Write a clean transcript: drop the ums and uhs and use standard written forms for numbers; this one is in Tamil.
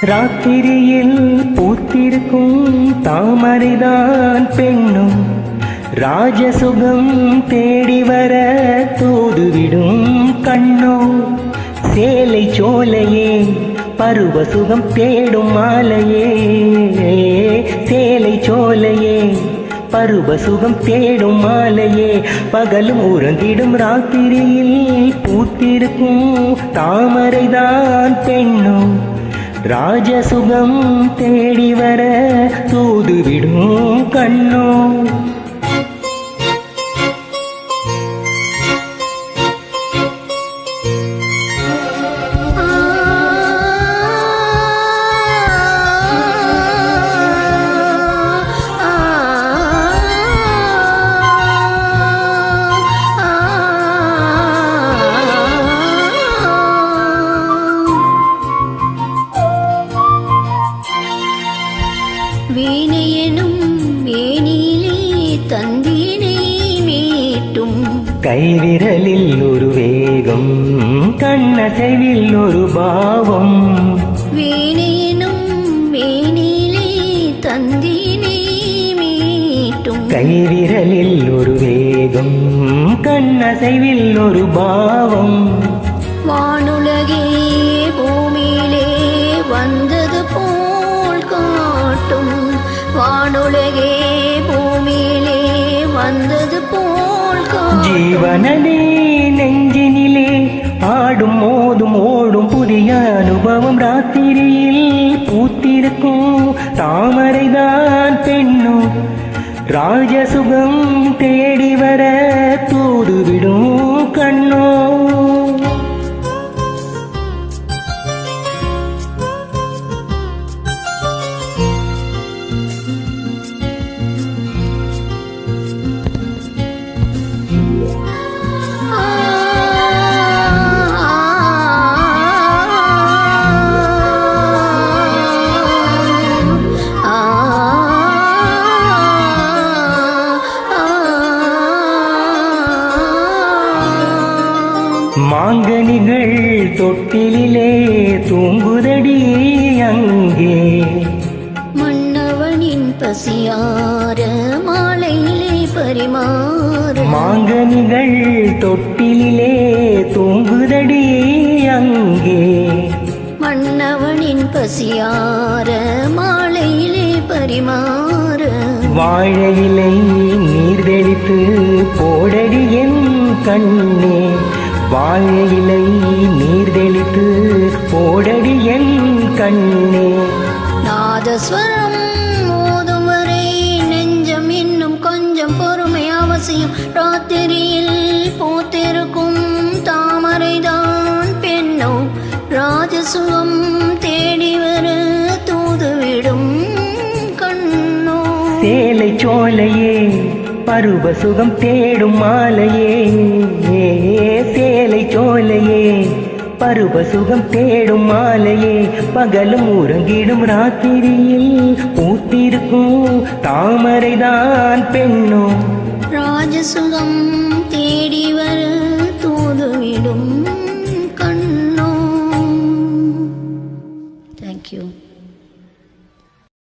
ராத்திரியில் பூத்திருக்கும் தாமரைதான் பெண்ணும் ராஜசுகம் தேடி வர தூதுவிடும் கண்ணோ. சேலை சோலையே பருவசுகம் தேடும் மாலையே, சேலை சோலையே பருவசுகம் தேடும் மாலையே. பகலும் உறங்கிடும் ராத்திரியில் பூத்திருக்கும் தாமரைதான் பெண்ணும் ராஜசுகம் தேடி வர தூதுவிடும் கண்ணோ. வீணையெனும் மேனிலே தந்தினை மீட்டும் கைவிரலில் ஒரு வேகம் கண்ணசைவில் ஒரு பாவம். வீணையெனும் மேனிலே தந்தினை மீட்டும் கைவிரலில் ஒரு வேகம் கண்ணசைவில் ஒரு பாவம். வானுலகே பூமியிலே வந்தது போல் காட்டும், வானுலகே பூமியிலே வந்தது போல் காட்டும். ஜீவனே நெஞ்சினிலே ஆடும் மோதும் ஓடும் புதிய அனுபவம். ராத்திரியில் பூத்திருக்கும் தாமரைதான் பெண்ணும் ராஜசுகம் தேடி வர தூதுவிடும் கண்ணோ. மாங்கனிகள் தொட்டிலே தூங்குதடி அங்கே, மன்னவனின் பசியார மாலையிலே பரிமாற. மாங்கனிகள் தொட்டிலே தூங்குதடி அங்கே, மன்னவனின் பசியார மாலையிலே பரிமாற. வாழையிலை நீர் தெளித்து போடடி என் கண்ணே, வாழையிலை நீர் தெளித்து போடடி என் கண்ணே. நாதஸ்வரம் மோதும் வரை நெஞ்சம் இன்னும் கொஞ்சம் பொறுமை அவசியம். ராத்திரியில் பூத்திருக்கும் தாமரைதான் பெண்ணோ ராஜசுகம் தேடி வர தூதுவிடும் கண்ணோ. சேலை சோலையே பருவசுகம் தேடும் மாலையே, சேலை சோலையே பருவசுகம் தேடும் மாலையே. பகலும் உறங்கிடும் ராத்திரியில் பூத்திருக்கும் தாமரைதான் பெண்ணோ ராஜசுகம் தேடி வர தூதுவிடும் கண்ணோ. Thank you.